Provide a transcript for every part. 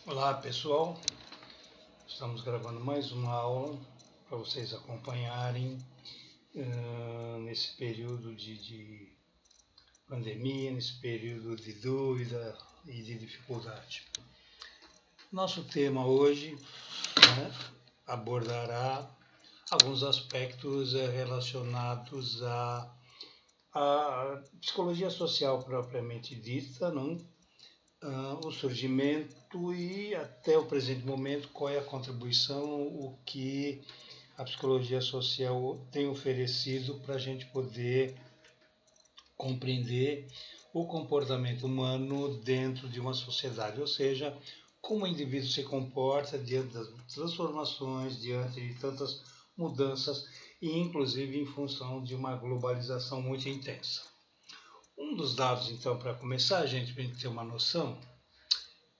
Olá pessoal, estamos gravando mais uma aula para vocês acompanharem nesse período de pandemia, nesse período de dúvida e de dificuldade. Nosso tema hoje abordará alguns aspectos relacionados à psicologia social propriamente dita, não? O surgimento e até o presente momento qual é a contribuição, o que a psicologia social tem oferecido para a gente poder compreender o comportamento humano dentro de uma sociedade, ou seja, como o indivíduo se comporta diante das transformações, diante de tantas mudanças e inclusive em função de uma globalização muito intensa. Um dos dados, então, para começar, gente, para a gente ter uma noção,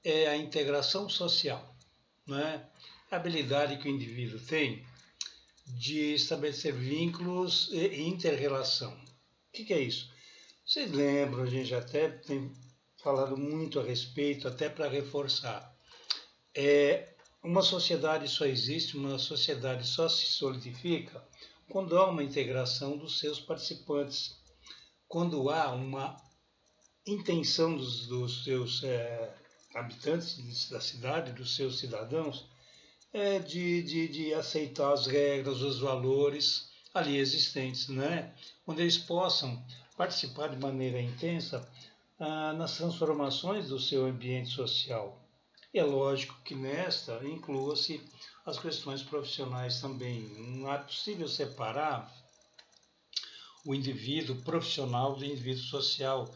é a integração social, né? A habilidade que o indivíduo tem de estabelecer vínculos e interrelação. O que é isso? Vocês lembram, a gente já até tem falado muito a respeito, até para reforçar. Uma sociedade só existe, uma sociedade só se solidifica quando há uma integração dos seus participantes, quando há uma intenção dos seus habitantes da cidade, dos seus cidadãos, de aceitar as regras, os valores ali existentes, né? Onde eles possam participar de maneira intensa nas transformações do seu ambiente social. E é lógico que nesta inclua-se as questões profissionais também. Não é possível separar o indivíduo profissional do indivíduo social.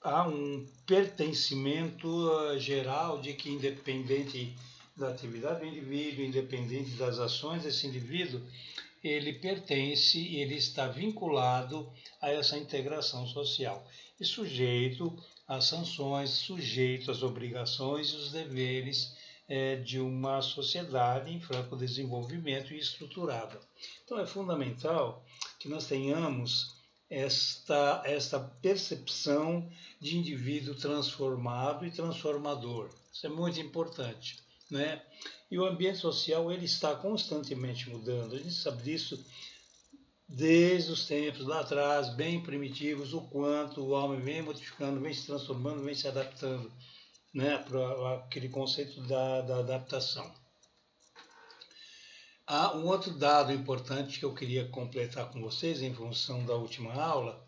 Há um pertencimento geral de que, independente da atividade do indivíduo, independente das ações desse indivíduo, ele pertence, ele está vinculado a essa integração social e sujeito às sanções, sujeito às obrigações e os deveres de uma sociedade em franco desenvolvimento e estruturada. Então é fundamental que nós tenhamos esta percepção de indivíduo transformado e transformador. Isso é muito importante, né? E o ambiente social ele está constantemente mudando. A gente sabe disso desde os tempos lá atrás, bem primitivos, o quanto o homem vem modificando, vem se transformando, vem se adaptando, né, para aquele conceito da adaptação. Há um outro dado importante que eu queria completar com vocês em função da última aula,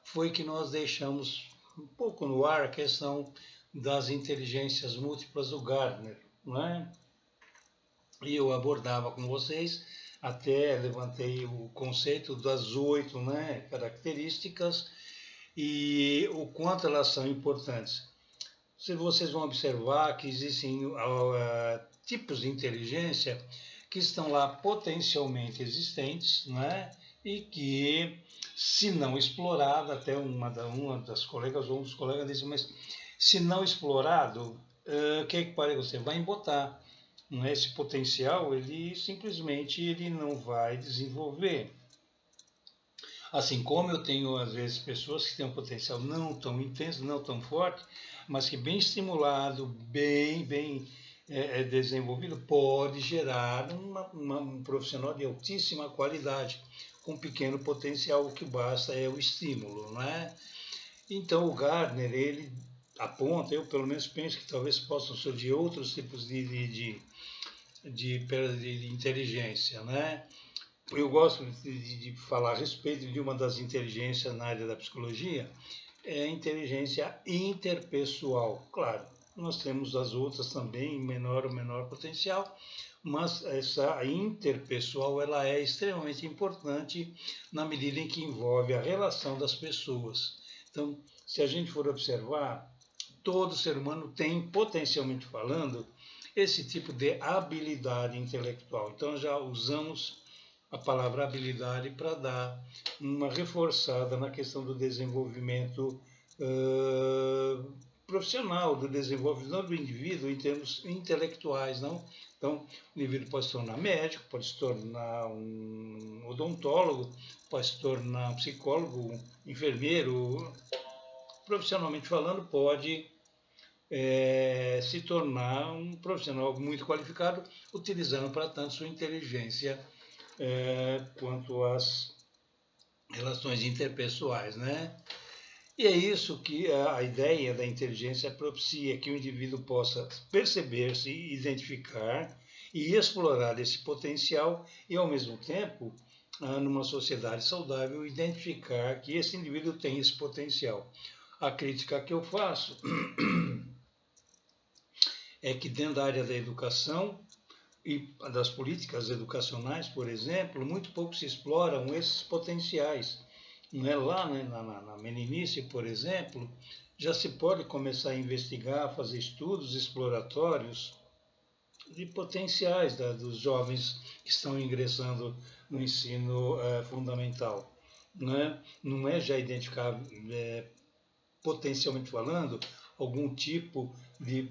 foi que nós deixamos um pouco no ar a questão das inteligências múltiplas do Gardner, não é? E eu abordava com vocês, até levantei o conceito das 8, né, características e o quanto elas são importantes. Se vocês vão observar que existem tipos de inteligência que estão lá potencialmente existentes, né? E que, se não explorado, até uma das colegas ou um dos colegas disse, mas se não explorado, o que pode acontecer? Vai embotar. Né? Esse potencial, ele simplesmente ele não vai desenvolver. Assim como eu tenho, às vezes, pessoas que têm um potencial não tão intenso, não tão forte, mas que bem estimulado, bem desenvolvido, pode gerar um profissional de altíssima qualidade, com pequeno potencial, o que basta é o estímulo, não é? Então o Gardner, ele aponta, eu pelo menos penso que talvez possam surgir outros tipos de inteligência, né? Eu gosto de falar a respeito de uma das inteligências na área da psicologia, é a inteligência interpessoal. Claro, nós temos as outras também em menor ou menor potencial, mas essa interpessoal ela é extremamente importante na medida em que envolve a relação das pessoas. Então, se a gente for observar, todo ser humano tem, potencialmente falando, esse tipo de habilidade intelectual. Então, já usamos a palavra habilidade para dar uma reforçada na questão do desenvolvimento profissional, do desenvolvimento do indivíduo em termos intelectuais, não? Então, o indivíduo pode se tornar médico, pode se tornar um odontólogo, pode se tornar um psicólogo, um enfermeiro, profissionalmente falando, pode se tornar um profissional muito qualificado, utilizando para tanto sua inteligência quanto às relações interpessoais, né? E é isso que a ideia da inteligência propicia, que o indivíduo possa perceber-se, identificar e explorar esse potencial e, ao mesmo tempo, numa sociedade saudável, identificar que esse indivíduo tem esse potencial. A crítica que eu faço é que dentro da área da educação e das políticas educacionais, por exemplo, muito pouco se exploram esses potenciais. Não é lá, né, na meninice, por exemplo, já se pode começar a investigar, fazer estudos exploratórios de potenciais dos jovens que estão ingressando no ensino fundamental. Não é já identificar, potencialmente falando, algum tipo de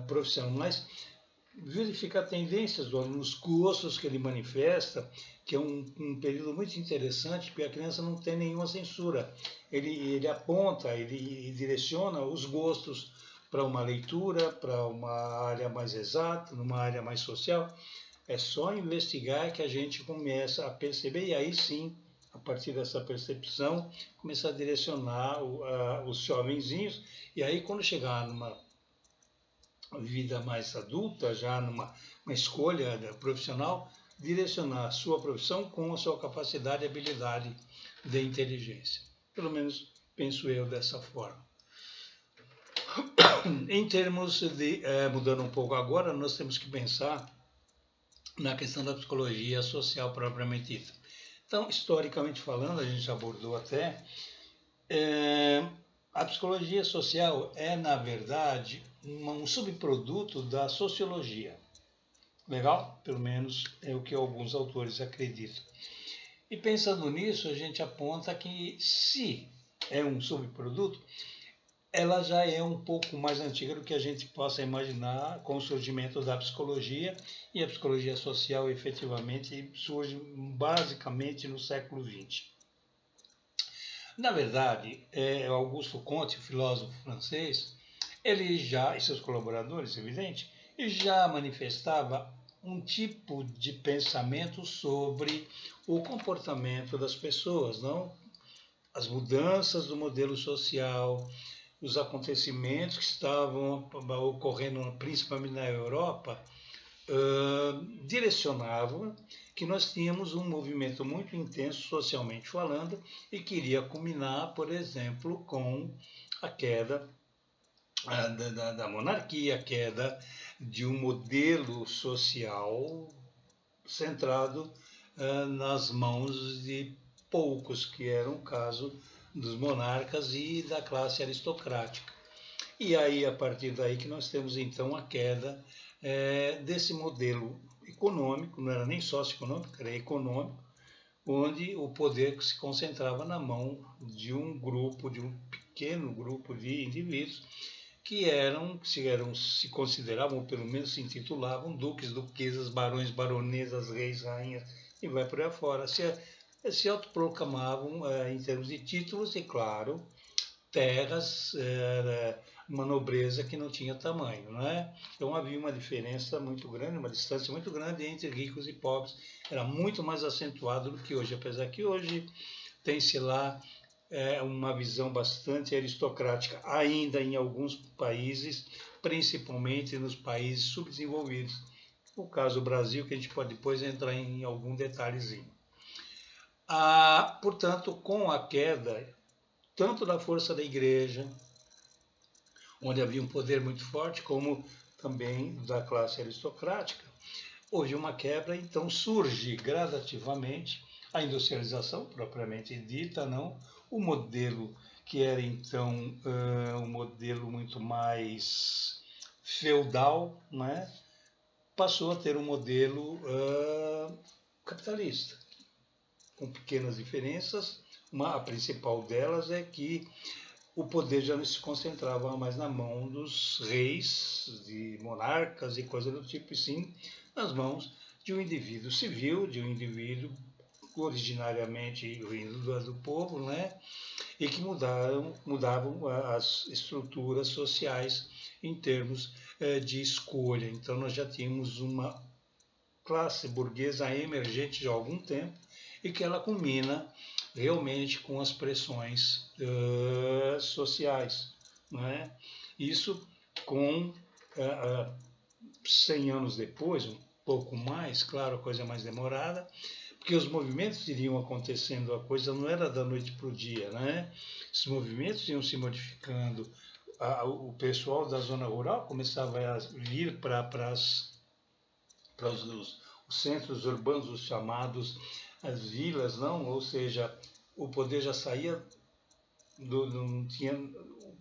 profissão, mas verificar tendências do aluno, os gostos que ele manifesta, que é um período muito interessante, porque a criança não tem nenhuma censura. Ele aponta, ele direciona os gostos para uma leitura, para uma área mais exata, numa área mais social. É só investigar que a gente começa a perceber, e aí sim, a partir dessa percepção, começar a direcionar os jovenzinhos, e aí quando chegar numa vida mais adulta, já numa escolha profissional, direcionar a sua profissão com a sua capacidade e habilidade de inteligência. Pelo menos penso eu dessa forma. Em termos de, mudando um pouco agora, nós temos que pensar na questão da psicologia social propriamente dita. Então, historicamente falando, a gente abordou até, a psicologia social é, na verdade, um subproduto da sociologia. Legal? Pelo menos é o que alguns autores acreditam. E pensando nisso, a gente aponta que, se é um subproduto, ela já é um pouco mais antiga do que a gente possa imaginar com o surgimento da psicologia, e a psicologia social efetivamente surge basicamente no século XX. Na verdade, Auguste Comte, filósofo francês, ele já, e seus colaboradores, evidente, já manifestava um tipo de pensamento sobre o comportamento das pessoas, não? As mudanças do modelo social, os acontecimentos que estavam ocorrendo principalmente na Europa, direcionavam que nós tínhamos um movimento muito intenso socialmente falando e que iria culminar, por exemplo, com a queda da monarquia, a queda de um modelo social centrado nas mãos de poucos, que era o caso dos monarcas e da classe aristocrática. E aí, a partir daí que nós temos então a queda desse modelo econômico, não era nem socioeconômico, era econômico, onde o poder se concentrava na mão de um grupo, de um pequeno grupo de indivíduos que se consideravam, ou pelo menos se intitulavam, duques, duquesas, barões, baronesas, reis, rainhas, e vai por aí fora. Se autoproclamavam em termos de títulos e, claro, terras, uma nobreza que não tinha tamanho, não é? Então havia uma diferença muito grande, uma distância muito grande entre ricos e pobres. Era muito mais acentuado do que hoje, apesar que hoje tem-se lá uma visão bastante aristocrática, ainda em alguns países, principalmente nos países subdesenvolvidos. O caso do Brasil, que a gente pode depois entrar em algum detalhezinho. Portanto, com a queda tanto da força da igreja, onde havia um poder muito forte, como também da classe aristocrática, houve uma quebra, então surge gradativamente a industrialização propriamente dita, não? O modelo que era então um modelo muito mais feudal, né? Passou a ter um modelo capitalista, com pequenas diferenças. A principal delas é que o poder já não se concentrava mais na mão dos reis, de monarcas e coisas do tipo, e sim nas mãos de um indivíduo civil, de um indivíduo originariamente vindo do povo, né? e que mudavam as estruturas sociais em termos de escolha. Então nós já tínhamos uma classe burguesa emergente de algum tempo e que ela culmina realmente com as pressões sociais. Não é? Isso com 100 anos depois, um pouco mais, claro, a coisa é mais demorada, porque os movimentos iriam acontecendo, a coisa não era da noite para o dia, né? Esses movimentos iam se modificando, o pessoal da zona rural começava a vir para os centros urbanos, os chamados as vilas, não? Ou seja, o poder já saía, não tinha,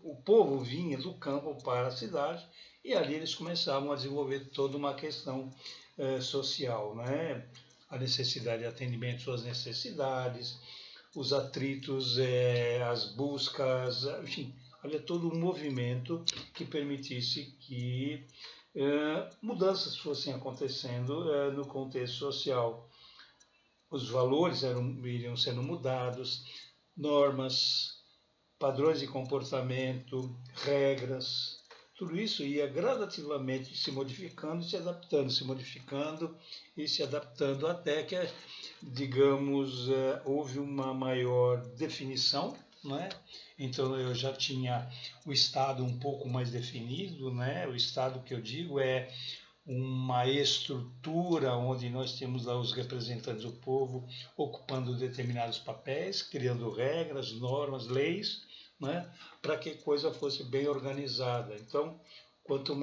o povo vinha do campo para a cidade e ali eles começavam a desenvolver toda uma questão social, né? A necessidade de atendimento às suas necessidades, os atritos, as buscas, enfim, havia todo um movimento que permitisse que mudanças fossem acontecendo no contexto social. Os valores iriam sendo mudados, normas, padrões de comportamento, regras, tudo isso ia gradativamente se modificando, se modificando e se adaptando até que, digamos, houve uma maior definição, né? Então eu já tinha o Estado um pouco mais definido, né? O Estado que eu digo é uma estrutura onde nós temos lá os representantes do povo ocupando determinados papéis, criando regras, normas, leis, né, para que a coisa fosse bem organizada. Então, quanto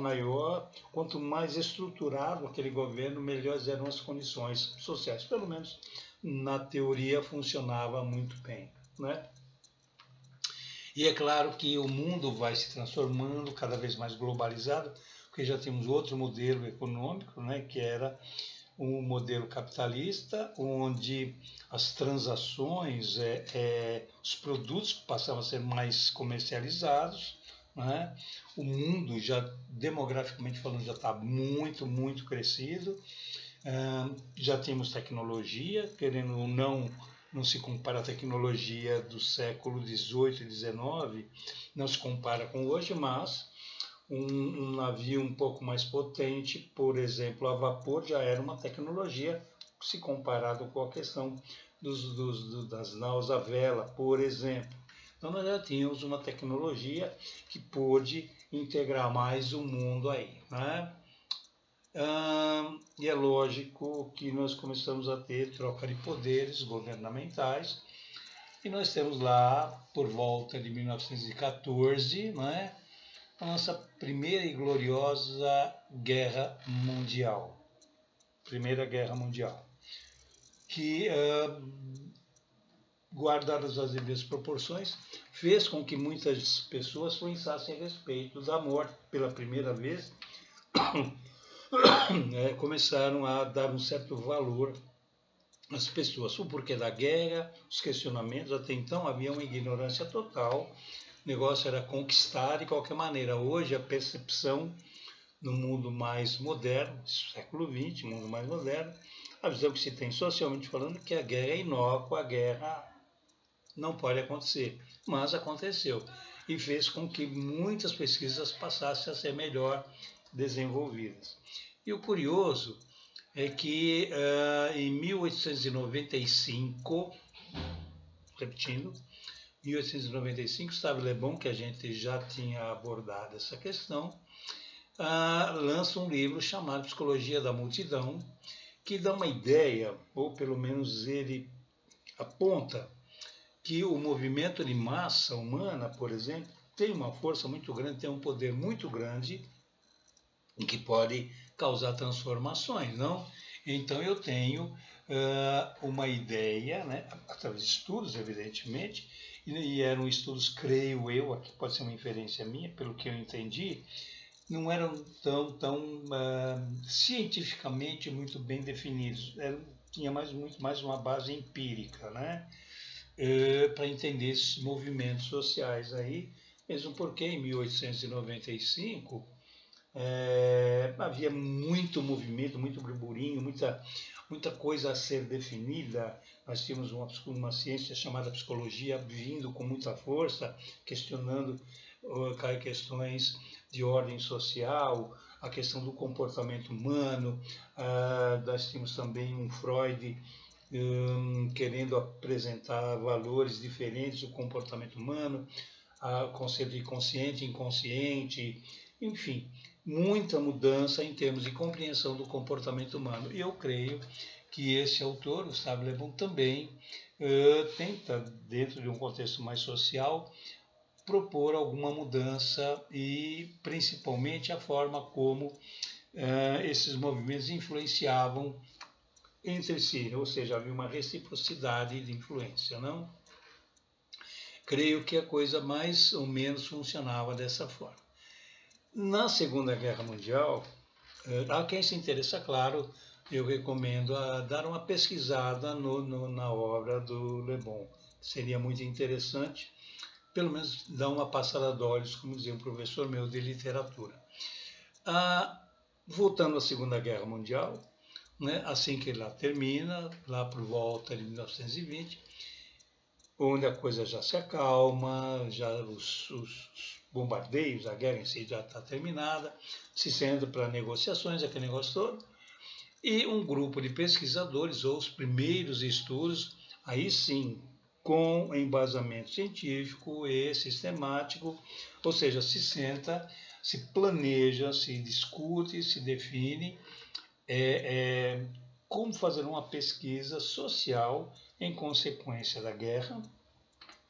mais estruturado aquele governo, melhores eram as condições sociais. Pelo menos na teoria funcionava muito bem, né? E é claro que o mundo vai se transformando cada vez mais globalizado, porque já temos outro modelo econômico, né, que era um modelo capitalista, onde as transações, os produtos passavam a ser mais comercializados, né? O mundo, já demograficamente falando, já está muito, muito crescido. Já temos tecnologia, querendo ou não se compara a tecnologia do século XVIII e XIX, não se compara com hoje, mas um navio um pouco mais potente, por exemplo, a vapor, já era uma tecnologia se comparado com a questão das naus a vela, por exemplo. Então nós já tínhamos uma tecnologia que pôde integrar mais o mundo aí, né? E é lógico que nós começamos a ter troca de poderes governamentais, e nós temos lá, por volta de 1914, né, a nossa primeira e gloriosa Guerra Mundial. Primeira Guerra Mundial. Que, guardadas as devidas proporções, fez com que muitas pessoas pensassem a respeito da morte pela primeira vez. Começaram a dar um certo valor às pessoas. O porquê da guerra, os questionamentos, até então havia uma ignorância total. O negócio era conquistar de qualquer maneira. Hoje a percepção no mundo mais moderno, século XX, mundo mais moderno, a visão que se tem socialmente falando é que a guerra é inócua, a guerra não pode acontecer. Mas aconteceu e fez com que muitas pesquisas passassem a ser melhor desenvolvidas. E o curioso é que em 1895, repetindo, 1895, Gustave Le Bon, que a gente já tinha abordado essa questão, lança um livro chamado Psicologia da Multidão, que dá uma ideia, ou pelo menos ele aponta, que o movimento de massa humana, por exemplo, tem uma força muito grande, tem um poder muito grande, e que pode causar transformações, não? Então eu tenho uma ideia, né, através de estudos, evidentemente, e eram estudos, creio eu, aqui pode ser uma inferência minha, pelo que eu entendi, não eram tão cientificamente muito bem definidos, tinha muito mais uma base empírica, né, para entender esses movimentos sociais aí, mesmo porque em 1895 havia muito movimento, muito burburinho, muita coisa a ser definida, nós tínhamos uma ciência chamada psicologia vindo com muita força, questionando questões de ordem social, a questão do comportamento humano. Nós tínhamos também um Freud querendo apresentar valores diferentes do comportamento humano, o conceito de consciente, inconsciente, enfim, muita mudança em termos de compreensão do comportamento humano. E eu creio que esse autor, Gustave Le Bon, também tenta, dentro de um contexto mais social, propor alguma mudança e principalmente a forma como esses movimentos influenciavam entre si, ou seja, havia uma reciprocidade de influência, não? Creio que a coisa mais ou menos funcionava dessa forma. Na Segunda Guerra Mundial, a quem se interessa, claro, eu recomendo dar uma pesquisada na obra do Le Bon. Seria muito interessante, pelo menos dar uma passada de olhos, como dizia um professor meu de literatura. Voltando à Segunda Guerra Mundial, né, assim que ela termina, lá por volta de 1920, onde a coisa já se acalma, já os bombardeios, a guerra em si já está terminada, se senta para negociações, aquele negócio todo, e um grupo de pesquisadores, ou os primeiros estudos, aí sim, com embasamento científico e sistemático, ou seja, se senta, se planeja, se discute, se define como fazer uma pesquisa social em consequência da guerra,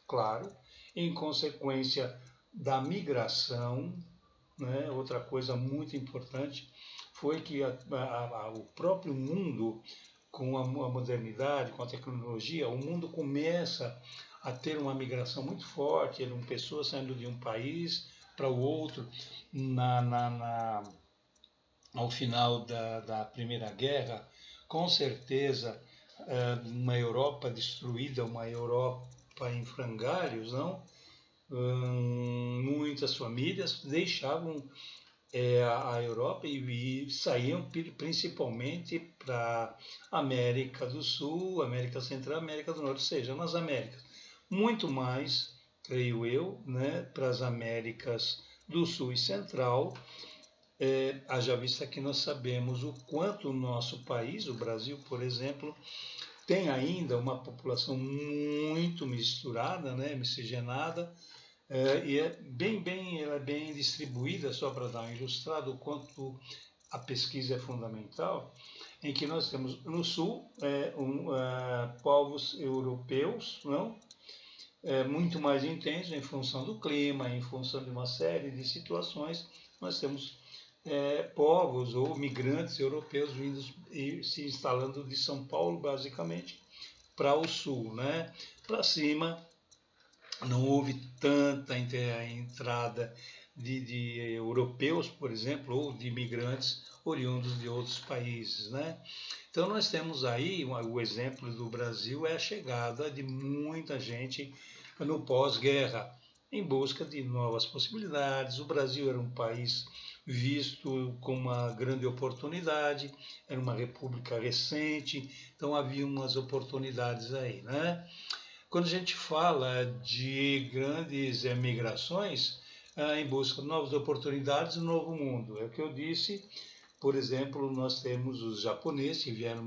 claro, em consequência da migração, né? Outra coisa muito importante foi que o próprio mundo, com a modernidade, com a tecnologia, o mundo começa a ter uma migração muito forte, eram pessoas saindo de um país para o outro. Ao final da Primeira Guerra, com certeza, uma Europa destruída, uma Europa em frangalhos, não? Muitas famílias deixavam a Europa e saíam principalmente para América do Sul, América Central, América do Norte, ou seja, nas Américas. Muito mais, creio eu, né, para as Américas do Sul e Central, haja vista que nós sabemos o quanto o nosso país, o Brasil, por exemplo, tem ainda uma população muito misturada, né, miscigenada, e ela é bem distribuída, só para dar um ilustrado o quanto a pesquisa é fundamental, em que nós temos no Sul povos europeus, não? Muito mais intensos em função do clima, em função de uma série de situações. Nós temos povos ou migrantes europeus vindos e se instalando de São Paulo, basicamente, para o sul, né? Para cima, não houve tanta entrada de europeus, por exemplo, ou de imigrantes oriundos de outros países, né? Então nós temos aí, o exemplo do Brasil é a chegada de muita gente no pós-guerra, em busca de novas possibilidades. O Brasil era um país visto como uma grande oportunidade, era uma república recente, então havia umas oportunidades aí, né? Quando a gente fala de grandes migrações, em busca de novas oportunidades, um novo mundo, é o que eu disse. Por exemplo, nós temos os japoneses, que vieram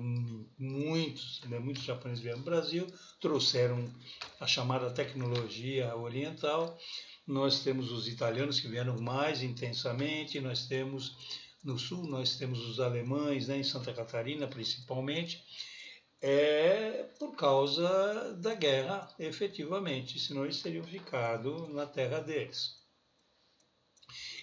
muitos japoneses vieram no Brasil, trouxeram a chamada tecnologia oriental. Nós temos os italianos que vieram mais intensamente, nós temos no sul, nós temos os alemães, né, em Santa Catarina principalmente, por causa da guerra, efetivamente, senão eles teriam ficado na terra deles.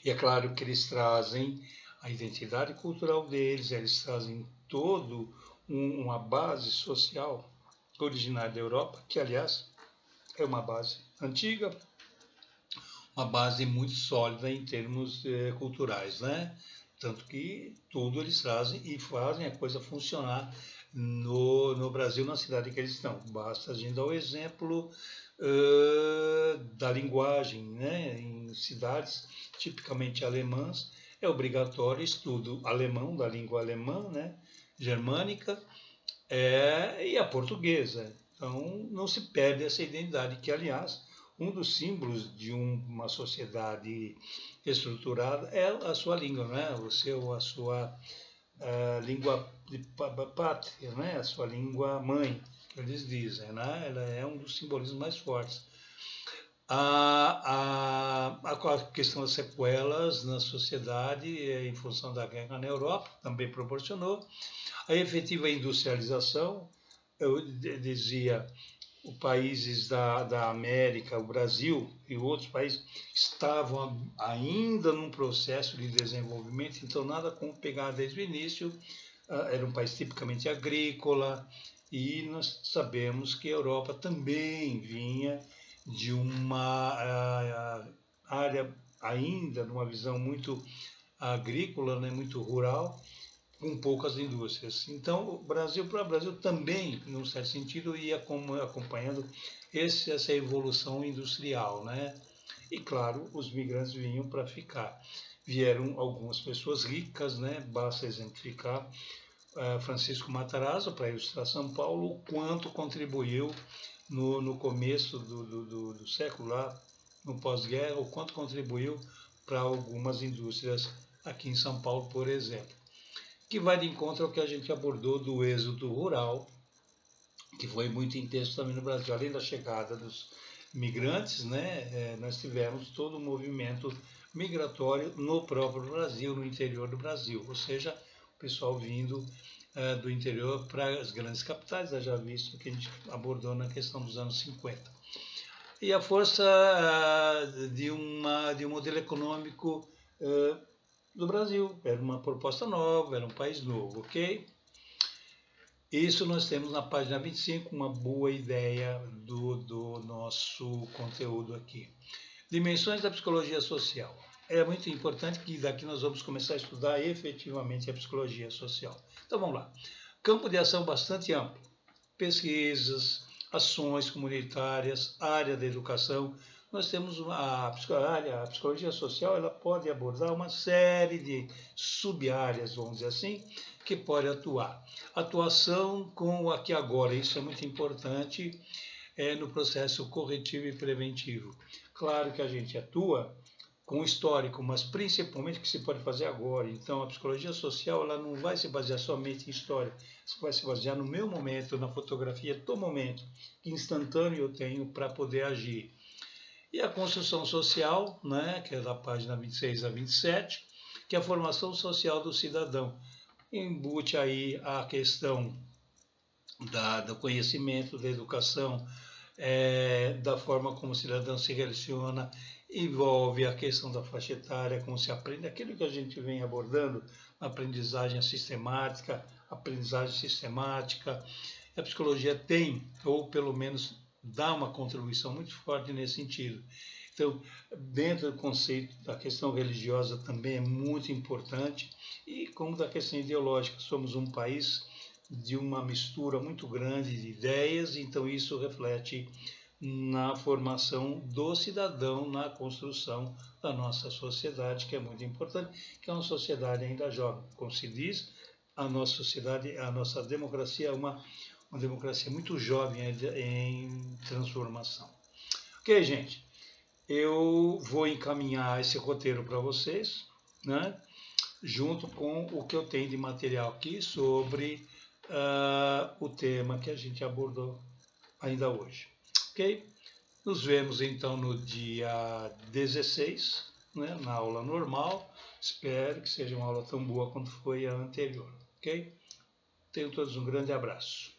E é claro que eles trazem a identidade cultural deles, eles trazem todo uma base social originária da Europa, que aliás é uma base antiga, uma base muito sólida em termos culturais, né? Tanto que tudo eles trazem e fazem a coisa funcionar no Brasil, na cidade que eles estão. Basta a gente dar o exemplo da linguagem, né? Em cidades tipicamente alemãs, é obrigatório estudo alemão, da língua alemã, né? Germânica, e a portuguesa. Então, não se perde essa identidade, que, aliás, um dos símbolos de uma sociedade estruturada é a sua língua, não é? A sua língua de pátria, né? A sua língua mãe, que eles dizem, né? Ela é um dos simbolismos mais fortes. A questão das sequelas na sociedade, em função da guerra na Europa, também proporcionou. A efetiva industrialização, eu dizia, os países da América, o Brasil e outros países estavam ainda num processo de desenvolvimento, então nada como pegar desde o início. Era um país tipicamente agrícola, e nós sabemos que a Europa também vinha de uma área ainda, numa visão muito agrícola, né, muito rural, com poucas indústrias. Então, o Brasil também, num certo sentido, ia acompanhando essa evolução industrial, né? E, claro, os migrantes vinham para ficar. Vieram algumas pessoas ricas, né? Basta exemplificar Francisco Matarazzo, para ilustrar São Paulo, o quanto contribuiu no começo do século, lá no pós-guerra, o quanto contribuiu para algumas indústrias aqui em São Paulo, por exemplo, que vai de encontro ao que a gente abordou do êxodo rural, que foi muito intenso também no Brasil. Além da chegada dos migrantes, né, nós tivemos todo um movimento migratório no próprio Brasil, no interior do Brasil, ou seja, o pessoal vindo do interior para as grandes capitais, já visto que a gente abordou na questão dos anos 50. E a força de um modelo econômico do Brasil. Era uma proposta nova, era um país novo, ok? Isso nós temos na página 25, uma boa ideia do nosso conteúdo aqui. Dimensões da psicologia social. É muito importante que daqui nós vamos começar a estudar efetivamente a psicologia social. Então vamos lá. Campo de ação bastante amplo. Pesquisas, ações comunitárias, área da educação. Nós temos a psicologia social, ela pode abordar uma série de sub-áreas, vamos dizer assim, que pode atuar. Atuação com o aqui e agora, isso é muito importante no processo corretivo e preventivo. Claro que a gente atua com o histórico, mas principalmente o que se pode fazer agora. Então, a psicologia social, ela não vai se basear somente em história, vai se basear no meu momento, na fotografia do momento, que instantâneo eu tenho para poder agir. E a construção social, né, que é da página 26 a 27, que é a formação social do cidadão. Embute aí a questão do conhecimento, da educação, da forma como o cidadão se relaciona, envolve a questão da faixa etária, como se aprende, aquilo que a gente vem abordando, aprendizagem sistemática. A psicologia tem, ou pelo menos dá uma contribuição muito forte nesse sentido. Então, dentro do conceito da questão religiosa também é muito importante, e como da questão ideológica, somos um país de uma mistura muito grande de ideias, então isso reflete na formação do cidadão, na construção da nossa sociedade, que é muito importante, que é uma sociedade ainda jovem. Como se diz, a nossa sociedade, a nossa democracia é uma democracia muito jovem em transformação. Ok, gente? Eu vou encaminhar esse roteiro para vocês, né? Junto com o que eu tenho de material aqui sobre o tema que a gente abordou ainda hoje. Ok? Nos vemos então no dia 16, né, na aula normal. Espero que seja uma aula tão boa quanto foi a anterior. Ok? Tenham todos um grande abraço.